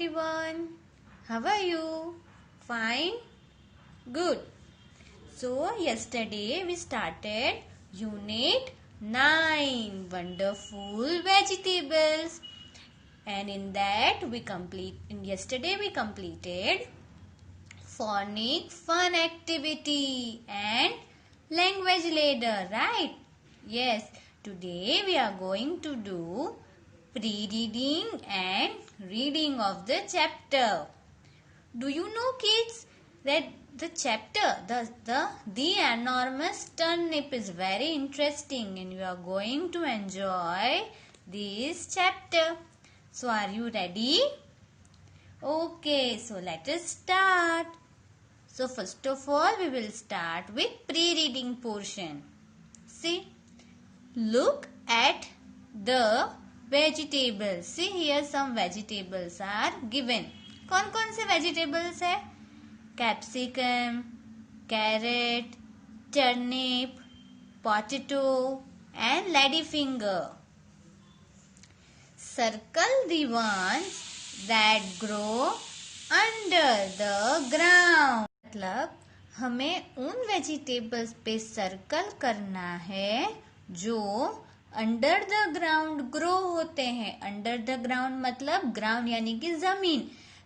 everyone. How are you? Fine? Good. So, yesterday we started Unit 9 Wonderful Vegetables. And in that, yesterday we completed Phonic Fun Activity and Language Ladder, right? Yes, today we are going to do pre-reading and reading of the chapter. Do you know, kids, that the chapter, the enormous turnip is very interesting and you are going to enjoy this chapter. So, are you ready? Okay, so let us start. So, first of all, we will start with pre-reading portion. See, look at the vegetables. See here some vegetables are given. कौन-कौन से vegetables है? Capsicum, carrot, turnip, potato and ladyfinger. Circle the ones that grow under the ground. मतलब हमें उन vegetables पे circle करना है जो अंडर द ग्राउंड ग्रो होते हैं. अंडर द ग्राउंड मतलब ग्राउंड यानी कि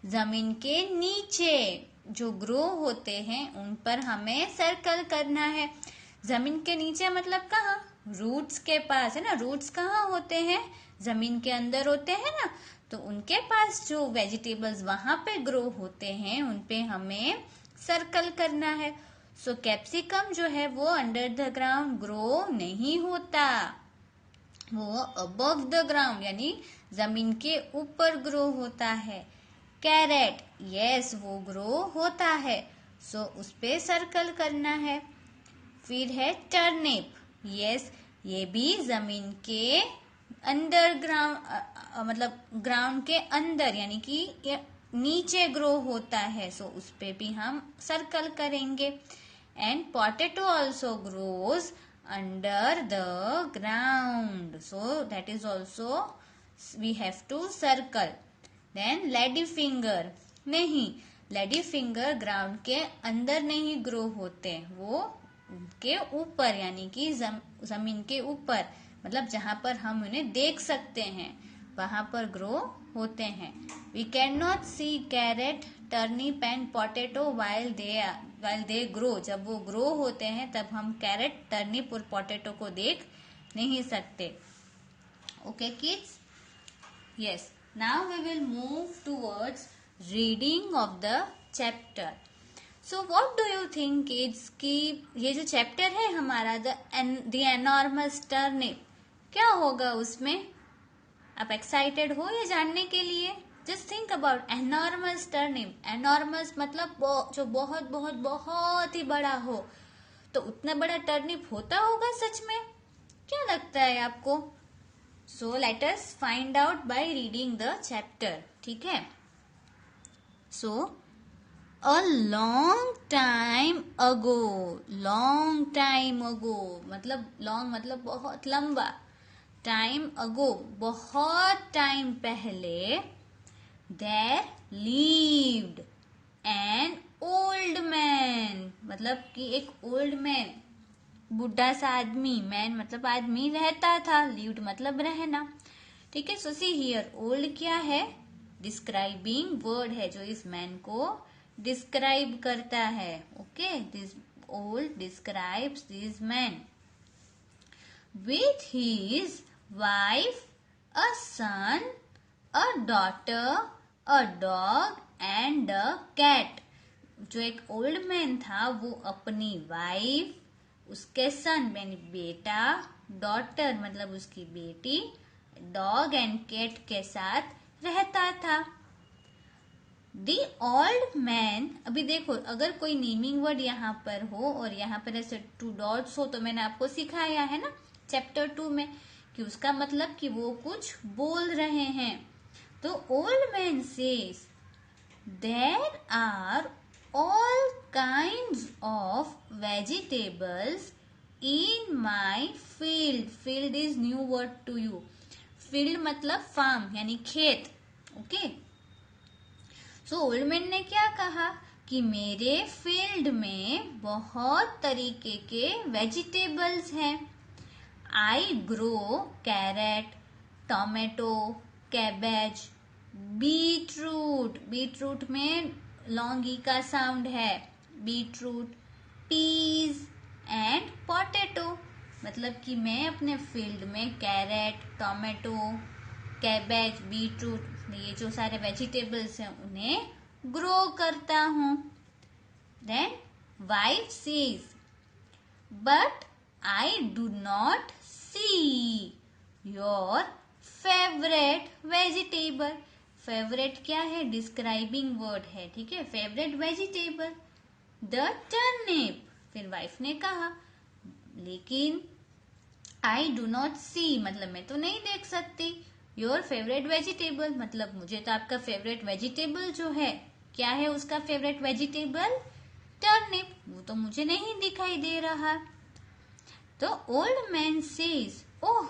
जमीन के नीचे जो ग्रो होते हैं उन पर हमें सर्कल करना है. जमीन के नीचे मतलब कहाँ? रूट्स के पास है ना. रूट्स कहाँ होते हैं? जमीन के अंदर होते हैं ना. तो उनके पास जो वेजिटेबल्स वहां पे ग्रो होते हैं उन पे हमें सर्कल करना है. सो कैप्सिकम जो है वो अंडर द ग्राउंड ग्रो नहीं होता, वो अबव द ग्राउंड यानी जमीन के ऊपर ग्रो होता है. कैरेट यस वो ग्रो होता है, सो उस पे सर्कल करना है. फिर है टर्निप, यस ये भी जमीन के अंडर ग्राउंड मतलब ग्राउंड के अंदर यानी कि नीचे ग्रो होता है, सो उस पे भी हम सर्कल करेंगे. And potato also grows under the ground, so that is also we have to circle. Then lady finger नहीं, लेडी फिंगर ग्राउंड के अंदर नहीं ग्रो होते, वो के ऊपर यानी कि जमीन के ऊपर मतलब जहां पर हम उन्हें देख सकते हैं वहां पर ग्रो होते हैं. We can not see carrot, turnip and potato while they grow. जब वो ग्रो होते हैं तब हम कैरेट, टर्निप और पोटैटो को देख नहीं सकते. Okay kids, yes now we will move towards reading of the chapter. So what do you think kids कि ये जो चैप्टर है हमारा द एनॉर्मस टर्निप, क्या होगा उसमें? आप एक्साइटेड हो ये जानने के लिए? Just think about enormous turnip. Enormous मतलब जो बहुत बहुत बहुत ही बड़ा हो. तो उतना बड़ा टर्निप होता होगा सच में? क्या लगता है आपको? So let us find out by reading the chapter. ठीक है. सो A long time ago, long time ago मतलब long मतलब बहुत लंबा, time ago बहुत टाइम पहले, there lived an old man मतलब कि एक old man बुढ़ा सा आदमी, man मतलब आदमी रहता था, lived मतलब रहना. ठीक है. So see here old क्या है? Describing word है जो इस man को डिस्क्राइब करता है. Okay, this old describes this man with his wife, a son, a daughter, a dog and a cat. जो एक ओल्ड मैन था वो अपनी वाइफ, उसके सन यानी बेटा, डॉटर मतलब उसकी बेटी, डॉग एंड कैट के साथ रहता था. The old man, अभी देखो अगर कोई नेमिंग वर्ड यहाँ पर हो और यहाँ पर ऐसे 2 डॉट्स हो तो मैंने आपको सिखाया है ना चैप्टर 2 में कि उसका मतलब कि वो कुछ बोल रहे हैं. तो old man says there are all kinds of vegetables in my field. Field is new word to you. Field मतलब फार्म यानी खेत. ओके सो ओल्ड मैन ने क्या कहा कि मेरे फील्ड में बहुत तरीके के वेजिटेबल्स हैं। I grow carrot, tomato, cabbage, beetroot, beetroot में लॉन्ग ई का साउंड है, बीटरूट, पीज एंड पोटैटो। मतलब कि मैं अपने फील्ड में कैरेट, टोमेटो, कैबेज, बीटरूट, ये जो सारे वेजिटेबल्स हैं उन्हें ग्रो करता हूँ। Then wife says, but I do not see your favourite vegetable. Favourite क्या है? डिस्क्राइबिंग वर्ड है, ठीक है। Favourite vegetable the turnip. फिर वाइफ ने कहा लेकिन आई डू नॉट सी, मतलब मैं तो नहीं देख सकती। योर फेवरेट वेजिटेबल, मतलब मुझे तो आपका फेवरेट वेजिटेबल जो है, क्या है उसका फेवरेट वेजिटेबल? टर्निप, वो तो मुझे नहीं दिखाई दे रहा। तो old man says, oh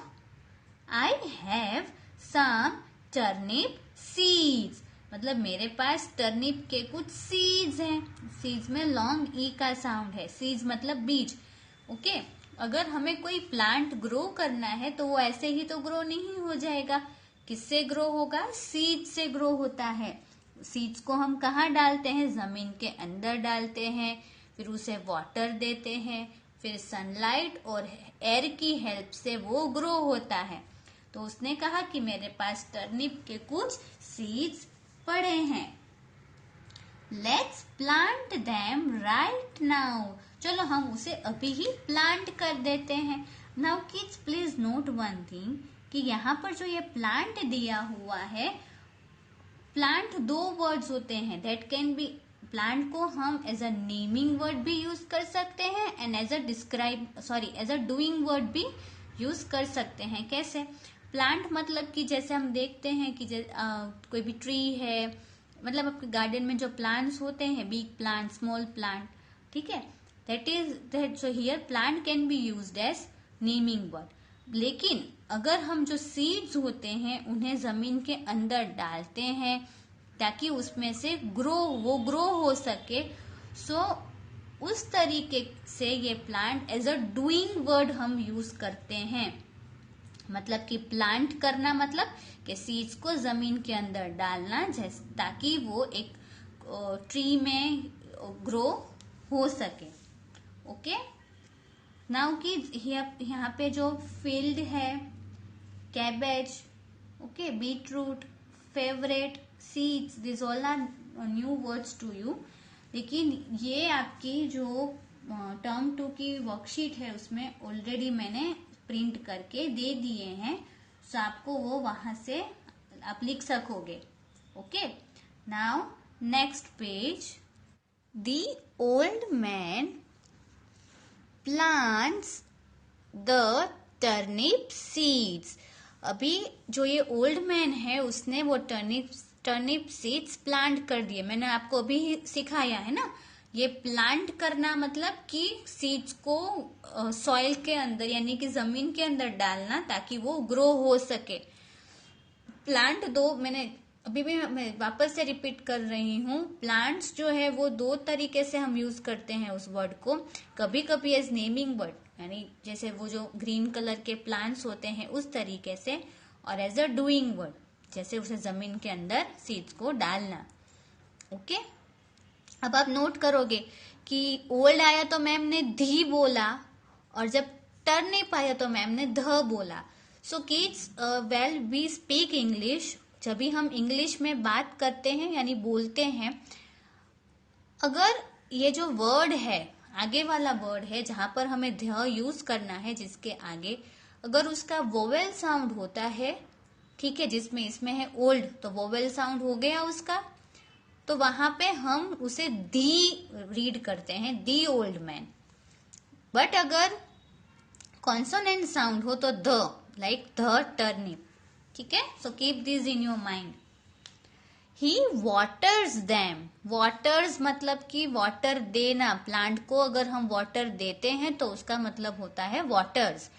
I have some turnip seeds. मतलब मेरे पास टर्निप के कुछ सीड्स हैं। सीड्स में लॉन्ग ई का साउंड है, सीड्स मतलब बीज, ओके। अगर हमें कोई प्लांट ग्रो करना है तो वो ऐसे ही तो ग्रो नहीं हो जाएगा। किससे ग्रो होगा? सीड से ग्रो होता है। सीड्स को हम कहाँ डालते हैं? जमीन के अंदर डालते हैं, फिर उसे वाटर देते हैं, फिर सनलाइट और एयर की हेल्प से वो ग्रो होता है। तो उसने कहा कि मेरे पास टर्निप के कुछ सीड्स पड़े हैं। Let's plant them right now. चलो हम उसे अभी ही प्लांट कर देते हैं। Now kids please note one thing कि यहाँ पर जो ये प्लांट दिया हुआ है, प्लांट दो वर्ड्स होते हैं। दैट कैन बी, प्लांट को हम एज अ नेमिंग वर्ड भी यूज कर सकते हैं and as a doing word भी यूज कर सकते हैं। कैसे? प्लांट मतलब कि जैसे हम देखते हैं कि कोई भी ट्री है, मतलब आपके गार्डन में जो प्लांट्स होते हैं, बिग प्लांट, स्मॉल प्लांट, ठीक है, that so here plant can be used as naming word. लेकिन अगर हम जो सीड्स होते हैं उन्हें जमीन के अंदर डालते हैं ताकि उसमें से वो ग्रो हो सके, सो उस तरीके से ये plant as a doing word हम यूज करते हैं। मतलब कि प्लांट करना मतलब कि सीड्स को जमीन के अंदर डालना, ताकि वो एक ट्री में ग्रो हो सके। ओके, नाउ कि यहाँ पे जो फील्ड है, cabbage, okay, beetroot, favourite, seeds, this all are new words to you. लेकिन ये आपकी जो टर्म 2 की वर्कशीट है उसमें ऑलरेडी मैंने प्रिंट करके दे दिए हैं, सो आपको वो वहां से आप लिख सकोगे। Okay, now next page. The old man plants the turnip seeds. अभी जो ये ओल्ड मैन है उसने वो टर्निप सीड्स प्लांट कर दिए। मैंने आपको अभी सिखाया है ना, ये प्लांट करना मतलब कि सीड्स को सॉइल के अंदर यानी कि जमीन के अंदर डालना ताकि वो ग्रो हो सके। प्लांट दो, मैंने अभी भी मैं वापस से रिपीट कर रही हूँ, प्लांट्स जो है वो दो तरीके से हम यूज करते हैं उस वर्ड को। कभी कभी एज नेमिंग वर्ड, यानी जैसे वो जो ग्रीन कलर के प्लांट्स होते हैं उस तरीके से, और एज अ डूइंग वर्ड, जैसे उसे जमीन के अंदर सीड्स को डालना। ओके, अब आप नोट करोगे कि ओल्ड आया तो मैम ने धी बोला, और जब टर्निप आया तो मैम ने ध बोला। So kids, well we speak English, जब भी हम इंग्लिश में बात करते हैं यानी बोलते हैं, अगर ये जो वर्ड है, आगे वाला वर्ड है जहां पर हमें ध यूज करना है, जिसके आगे अगर उसका वोवेल साउंड होता है, ठीक है, जिसमें इसमें है ओल्ड तो वोवेल साउंड हो गया उसका, तो वहां पे हम उसे दी रीड करते हैं, दी ओल्ड मैन। बट अगर कॉन्सोनेंट साउंड हो तो द, लाइक द टर्निप, ठीक है। So keep this in your mind. He waters them, waters मतलब कि वाटर देना, प्लांट को अगर हम वाटर देते हैं तो उसका मतलब होता है waters.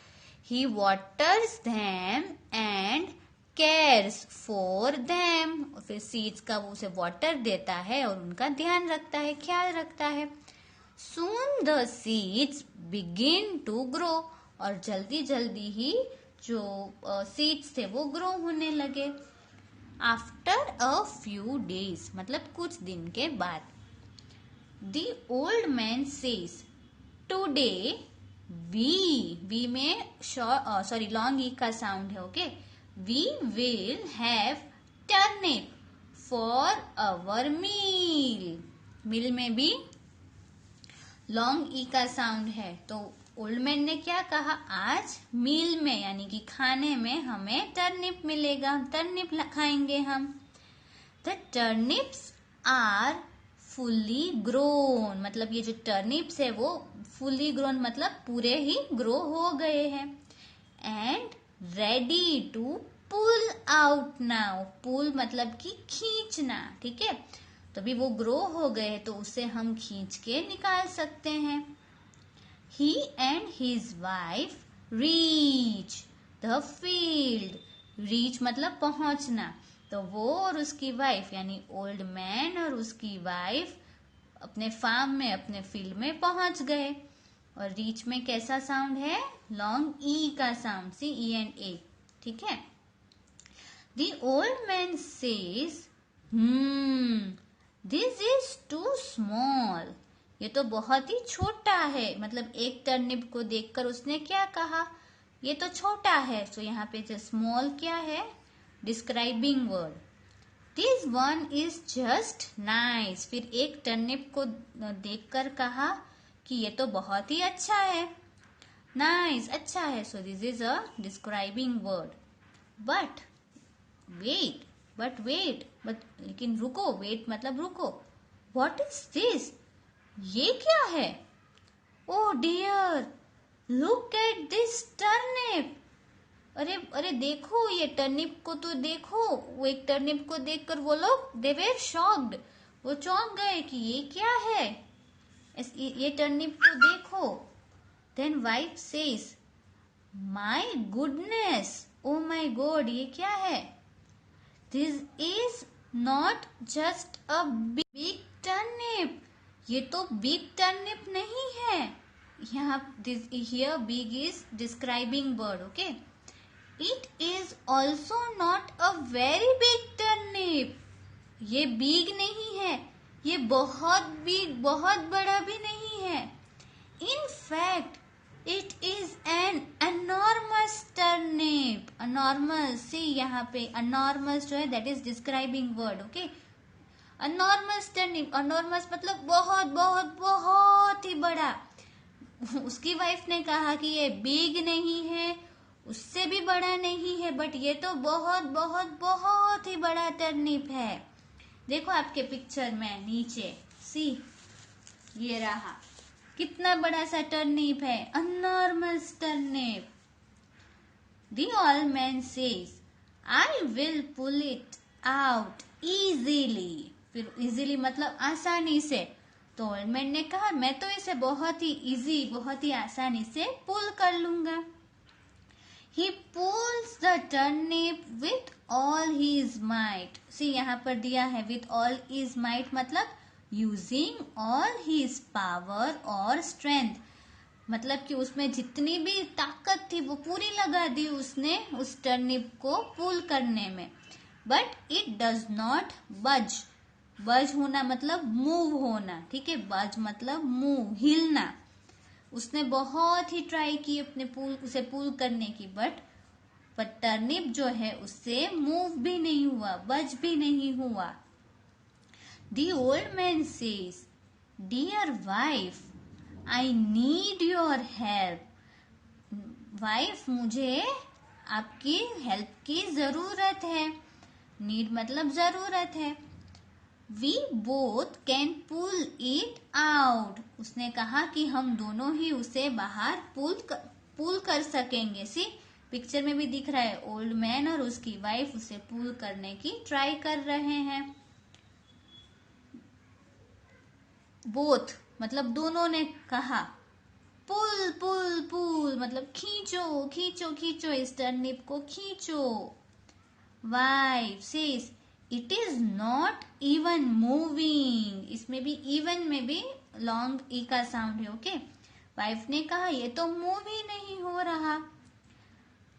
He waters them and cares for them, फिर सीड्स का वो उसे वाटर देता है और उनका ध्यान रखता है, ख्याल रखता है. Soon the seeds begin to grow, और जल्दी जल्दी ही जो सीड्स थे वो ग्रो होने लगे. आफ्टर अ फ्यू डेज, मतलब कुछ दिन के बाद. The old man says, today we में सॉरी लॉन्ग ई का साउंड है, okay. We will have turnip for our meal. मील में भी लॉन्ग ई का साउंड है, तो ओल्ड मैन ने क्या कहा, आज मील में यानी कि खाने में हमें टर्निप मिलेगा, टर्निप खाएंगे हम. The turnips are fully grown, मतलब ये जो टर्निप्स है वो फुल्ली ग्रोन मतलब पूरे ही ग्रो हो गए हैं. And ready to pull out now. Pull मतलब कि खींचना, ठीक है. तो अभी वो ग्रो हो गए तो उसे हम खींच के निकाल सकते हैं. He and his wife reach the field. Reach मतलब पहुंचना. तो वो और उसकी वाइफ यानी ओल्ड मैन और उसकी वाइफ अपने फार्म में, अपने फील्ड में पहुंच गए. और रीच में कैसा साउंड है, लॉन्ग ई का साउंड, सी ई एंड ए, ठीक है. The old man says, this is too small. ये तो बहुत ही छोटा है. मतलब एक टर्निप को देखकर उसने क्या कहा, ये तो छोटा है. तो यहाँ पे जो स्मॉल क्या है, describing word. This one is just nice. फिर एक टर्निप को देखकर कहा कि ये तो बहुत ही अच्छा है, नाइस, अच्छा है. So this is a describing word. But wait, लेकिन रुको, वेट मतलब रुको. व्हाट इज दिस, ये क्या है. Oh dear, look at this turnip. अरे देखो ये टर्निप को तो देखो. वो एक टर्निप को देखकर वो लोग दे वर शॉक्ड, वो चौंक गए कि ये क्या है, ये टर्निप को देखो. Then wife says, my goodness, oh my God, ये क्या है. This is not just a big turnip. ये तो बिग टर्निप नहीं है. यहाँ here big is describing word, okay. It is also not a very big turnip. ये big नहीं है, ये बहुत बिग, बहुत बड़ा भी नहीं है. In fact it is an enormous turnip. Enormous, see यहाँ पे एनॉर्मस जो है that is describing word, okay. Enormous turnip, enormous मतलब बहुत बहुत बहुत ही बड़ा. उसकी वाइफ ने कहा कि ये बिग नहीं है, उससे भी बड़ा नहीं है, बट ये तो बहुत बहुत बहुत ही बड़ा टर्निप है. देखो आपके पिक्चर में नीचे, सी ये रहा, कितना बड़ा सा टर्निप है, enormous turnip. The old man says, I will pull it out easily. फिर इजीली मतलब आसानी से. तो ओल्ड मैन ने कहा मैं तो इसे बहुत ही इजी, बहुत ही आसानी से पुल कर लूंगा. He pulls the turnip with all his might. See यहाँ पर दिया है with all his might मतलब using all his power or strength. मतलब कि उसमें जितनी भी ताकत थी वो पूरी लगा दी उसने उस टर्निप को पुल करने में. बट इट डज नॉट बज. बज होना मतलब मूव होना, ठीक है. बज मतलब मूव, हिलना. उसने बहुत ही ट्राई की उसे पुल करने की, बट टर्निप जो है उससे मूव भी नहीं हुआ, बज भी नहीं हुआ. The old man says, dear wife, I need your help. Wife, मुझे आपकी हेल्प की जरूरत है. नीड मतलब जरूरत है. We both can pull it out. उसने कहा कि हम दोनों ही उसे बाहर पुल कर सकेंगे. सी पिक्चर में भी दिख रहा है, ओल्ड मैन और उसकी वाइफ उसे पुल करने की ट्राई कर रहे हैं. बोथ मतलब दोनों ने कहा. पुल पुल पुल मतलब खींचो खींचो खींचो, इस टर्निप को खींचो. Wife says, it is not even moving. इसमें भी even में भी लॉन्ग ई का साउंड है. ओके. वाइफ ने कहा ये तो मूव ही नहीं हो रहा.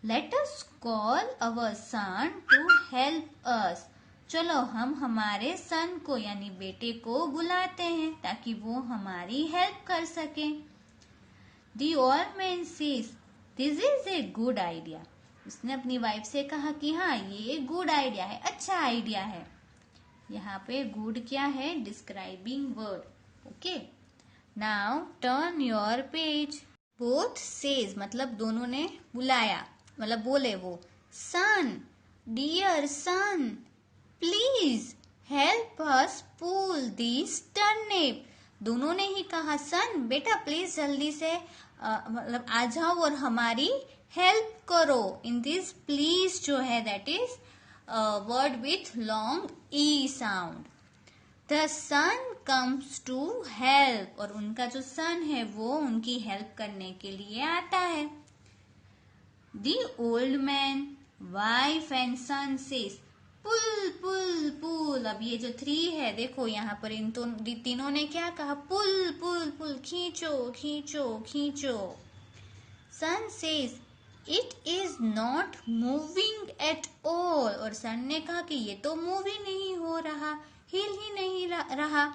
Let us call our son to help us. चलो हम हमारे सन को यानी बेटे को बुलाते हैं ताकि वो हमारी हेल्प कर सके. The old man says, this is a good idea. उसने अपनी वाइफ से कहा कि हाँ ये गुड आइडिया है, अच्छा आइडिया है. यहाँ पे गुड क्या है? Describing word. Okay. Now turn your page. Both says मतलब दोनों ने बुलाया, मतलब बोले वो. Son, dear son, please help us pull this turnip. दोनों ने ही कहा सन बेटा प्लीज जल्दी से मतलब आ जाओ और हमारी हेल्प करो. इन दिस प्लीज जो है that is word with long E sound. The son comes to help. और उनका जो सन है वो उनकी हेल्प करने के लिए आता है. The old man, wife and son says, pull pull pull. अब ये जो 3 है देखो यहाँ पर इन तीनों ने क्या कहा? पुल पुल पुल. खींचो खींचो खींचो. Son says, it is not moving at all. और सन ने कहा कि ये तो मूव ही नहीं हो रहा, हिल ही नहीं रहा.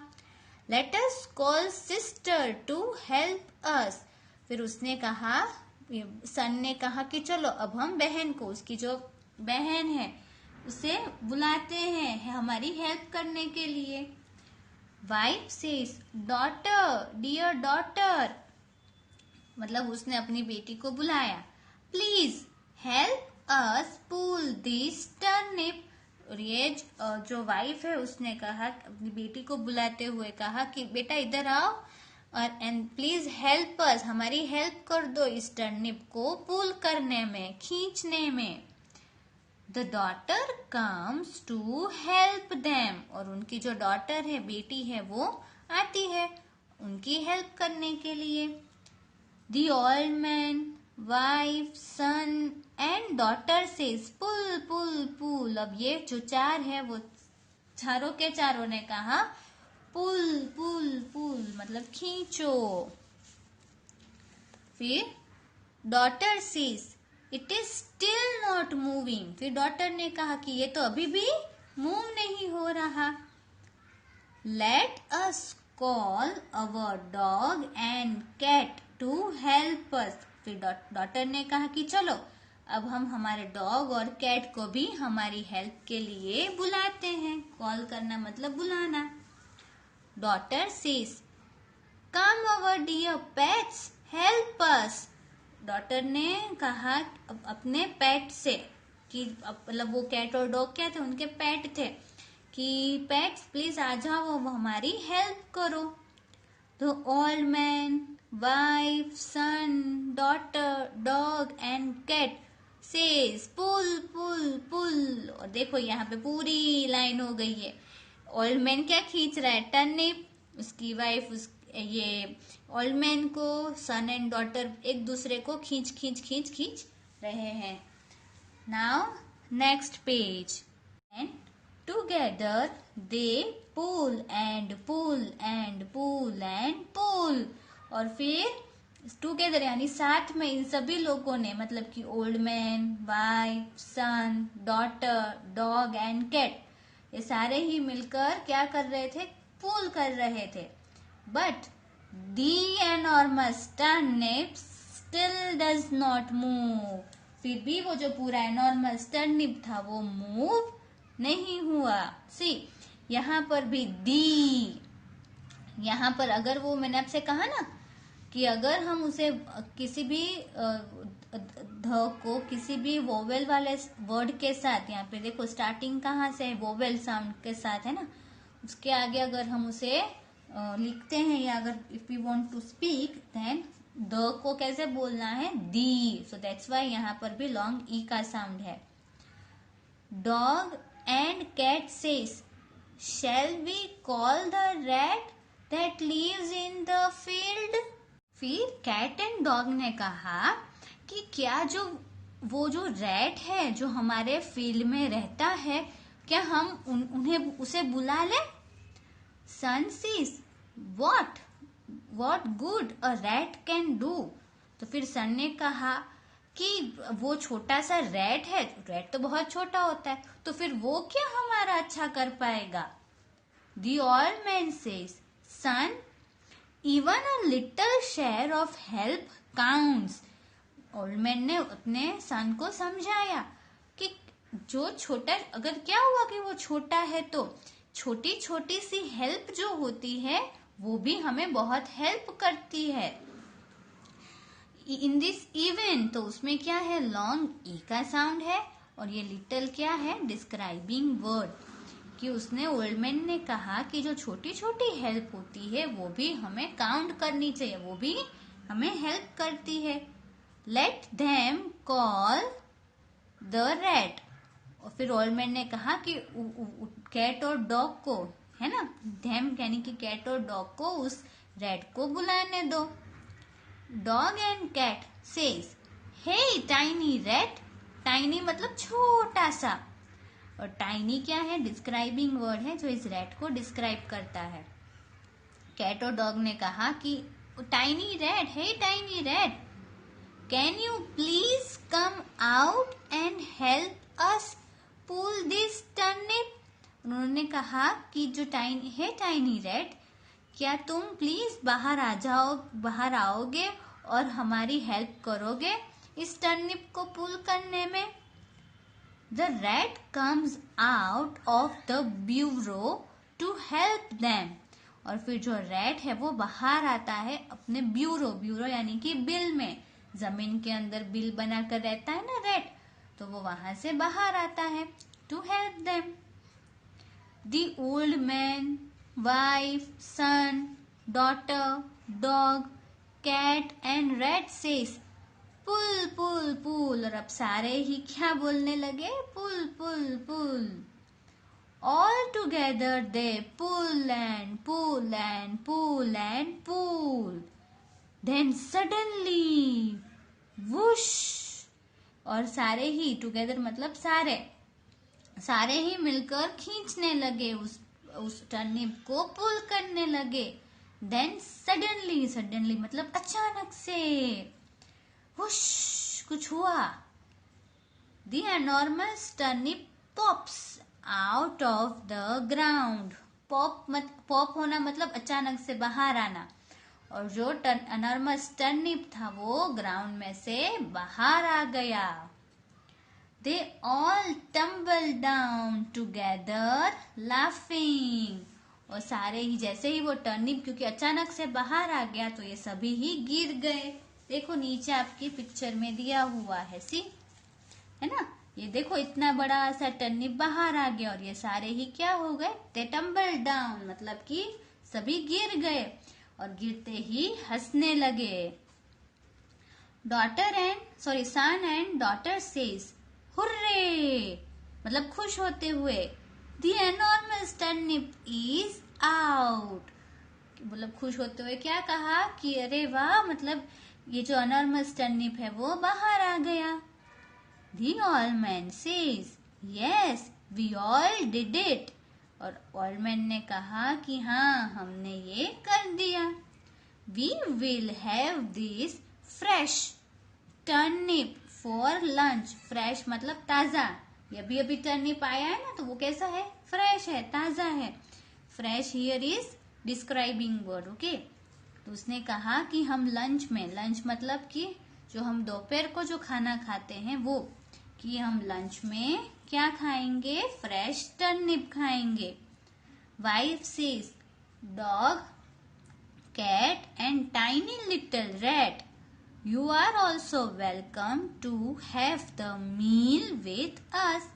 Let us call sister to help us. फिर उसने कहा, सन ने कहा कि चलो अब हम बहन को, उसकी जो बहन है उसे बुलाते हैं हमारी हेल्प करने के लिए. Wife says, daughter, dear daughter. मतलब उसने अपनी बेटी को बुलाया. Please help us pull this turnip. और ये जो वाइफ है उसने कहा, अपनी बेटी को बुलाते हुए कहा कि बेटा इधर आओ और एंड प्लीज हेल्प अस, हमारी हेल्प कर दो इस टर्निप को पुल करने में, खींचने में. The daughter comes to help them. और उनकी जो डॉटर है, बेटी है, वो आती है उनकी हेल्प करने के लिए. The old man, wife, son and daughter says, pull pull pull. अब ये जो 4 है वो चारों के चारों ने कहा पुल पुल पुल मतलब खींचो. फिर daughter says, it is still not moving. फिर डॉटर ने कहा कि ये तो अभी भी मूव नहीं हो रहा. Let us call our dog and cat to help us. फिर डॉटर ने कहा कि चलो अब हम हमारे डॉग और कैट को भी हमारी हेल्प के लिए बुलाते हैं. कॉल करना मतलब बुलाना. Daughter says, come our dear pets help us. Daughter ने कहा अपने पेट से कि मतलब वो कैट और डॉग क्या थे? उनके पेट थे कि पेट्स प्लीज आ जाओ, वो हमारी हेल्प करो. The old man, wife, son, daughter, dog and cat says, pull pull pull. और देखो यहाँ पे पूरी लाइन हो गई है. ओल्ड मैन क्या खींच रहा है? टर्निप. उसकी वाइफ ये ओल्ड मैन को, सन एंड डॉटर एक दूसरे को खींच खींच खींच खींच रहे हैं. Now next page. And together they pull and pull and pull and pull. और फिर टुगेदर यानी साथ में इन सभी लोगों ने, मतलब कि old man, wife, son, daughter, dog and cat, ये सारे ही मिलकर क्या कर रहे थे? पुल कर रहे थे. But the enormous turnip still does not move. फिर भी वो जो पूरा एनॉर्मस टर्निप था वो मूव नहीं हुआ. सी यहाँ पर भी दी, यहाँ पर अगर वो मैंने आपसे कहा ना कि अगर हम उसे किसी भी ध को किसी भी वोवेल वाले वर्ड के साथ, यहाँ पे देखो स्टार्टिंग कहाँ से है? वोवेल साउंड के साथ है ना. उसके आगे अगर हम उसे लिखते हैं या अगर if you want to speak then the को कैसे बोलना है? दी. सो दैट्स वाई यहाँ पर भी लॉन्ग ई का साउंड है. Dog and cat says, shall we call the rat that lives in the field. फिर कैट एंड डॉग ने कहा कि क्या जो वो जो रैट है जो हमारे फील्ड में रहता है, क्या हम उन्हें उसे बुला ले? सन seize what good a rat can do। तो फिर सन ने कहा कि वो छोटा सा रैट है, रैट तो बहुत छोटा होता है, तो फिर वो क्या हमारा अच्छा कर पाएगा? The old man says, son, even a little share of help counts। Old man ने अपने सन को समझाया कि जो छोटा, अगर क्या हुआ कि वो छोटा है तो छोटी छोटी सी हेल्प जो होती है वो भी हमें बहुत हेल्प करती है। इन दिस इवेंट, तो उसमें क्या है, लॉन्ग ई का साउंड है और ये लिटिल क्या है, डिस्क्राइबिंग वर्ड, कि उसने ओल्ड मैन ने कहा कि जो छोटी छोटी हेल्प होती है वो भी हमें काउंट करनी चाहिए, वो भी हमें हेल्प करती है। Let them call the rat. और फिर ओल्ड मैन ने कहा कि कैट और डॉग को, है ना, देम यानी कि कैट और डॉग को उस रैट को बुलाने दो। Dog and cat says, hey tiny rat. Tiny मतलब छोटा सा, और टाइनी क्या है, डिस्क्राइबिंग वर्ड है जो इस रैट को डिस्क्राइब करता है। कैट और डॉग ने कहा कि tiny rat, hey tiny rat, can you please come out and help us pull this turnip. उन्होंने कहा कि जो टाइनी रैट, क्या तुम प्लीज बाहर आओगे और हमारी हेल्प करोगे इस टर्निप को पुल करने में। The rat comes out of the bureau to help them। और फिर जो रैट है वो बाहर आता है अपने ब्यूरो यानी कि बिल में, जमीन के अंदर बिल बनाकर रहता है ना रैट, तो वो वहां से बाहर आता है to help them। The old man, wife, son, daughter, dog, cat and rat says, pull pull pull. और अब सारे ही क्या बोलने लगे, pull pull pull. All together they pull and pull and pull and pull. Then suddenly whoosh. और सारे ही, together मतलब सारे ही मिलकर खींचने लगे, उस टर्निप को पुल करने लगे। देन सडनली मतलब अचानक से, वुश, कुछ हुआ। The enormous turnip pops out of the ground। Pop होना मतलब अचानक से बाहर आना, और जो enormous turnip था वो ग्राउंड में से बाहर आ गया। They all tumbled down together laughing। और सारे ही, जैसे ही वो टर्निप क्योंकि अचानक से बाहर आ गया तो ये सभी ही गिर गए। देखो नीचे आपकी पिक्चर में दिया हुआ है, सी, है ना, ये देखो इतना बड़ा सा टर्निप बाहर आ गया और ये सारे ही क्या हो गए, दे टम्बल डाउन, मतलब कि सभी गिर गए और गिरते ही हंसने लगे। सन एंड डॉटर सेज, हुर्रे, मतलब खुश होते हुए। The enormous turnip is out, मतलब खुश होते हुए क्या कहा कि अरे वाह, मतलब ये जो एनॉर्मस टर्निप है वो बाहर आ गया। The old man says, yes, we all did it। और old man ने कहा कि हाँ, हमने ये कर दिया। We will have this fresh turnip for lunch। fresh मतलब ताजा, ये अभी टर्निप आया है ना, तो वो कैसा है, फ्रेश है, ताजा है। Fresh here is describing word, okay. तो उसने कहा कि हम लंच मतलब कि जो हम दोपहर को जो खाना खाते हैं वो, कि हम लंच में क्या खाएंगे, फ्रेश टर्निप खाएंगे। Wife says, dog, cat and tiny little rat, you are also welcome to have the meal with us.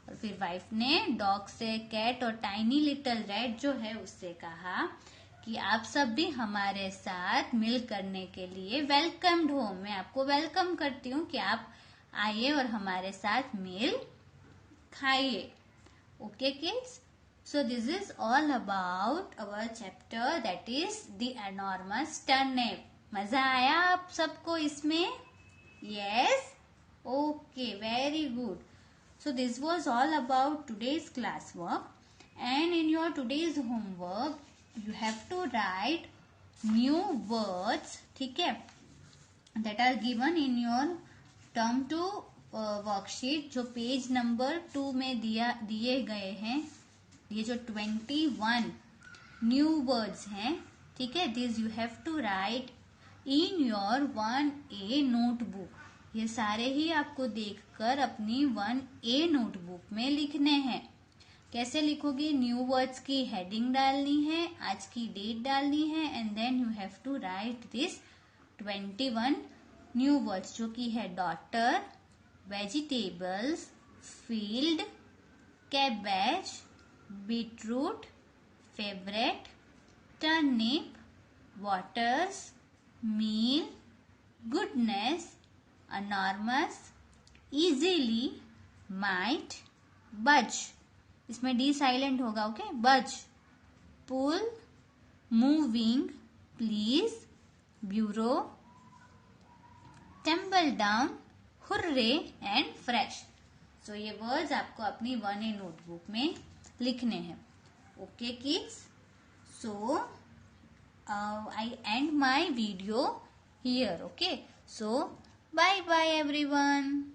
और फिर वाइफ ने डॉग से, कैट और टाइनी लिटिल रैट जो है उससे कहा कि आप सब भी हमारे साथ मील करने के लिए वेलकम्ड हो। मैं आपको वेलकम करती हूँ कि आप आइए और हमारे साथ मील खाइए। Okay kids, so this is all about our chapter that is the enormous turnip. मजा आया आप सबको इसमें? Yes, Okay, very good. So this was all about today's classwork, and in your today's homework you have to write new words, ठीक है, that are given in your term 2 worksheet जो page number 2 में दिए गए हैं. ये जो 21 new words हैं, ठीक है, this you have to write in your 1A notebook. ये सारे ही आपको देखकर अपनी 1A नोटबुक में लिखने हैं. कैसे लिखोगे? न्यू वर्ड्स की हेडिंग डालनी है, आज की डेट डालनी है, and then you have to write this 21 new words जो की है daughter, vegetables, field, cabbage, beetroot, favourite, turnip, waters, meal, goodness, enormous, easily, might, budge. इसमें डी साइलेंट होगा. Okay, budge, pull, moving, please, bureau, tumble down, hurray and fresh. So ये words आपको अपनी 1A notebook में लिखने हैं. Okay kids, so I end my video here. Okay, so bye bye everyone.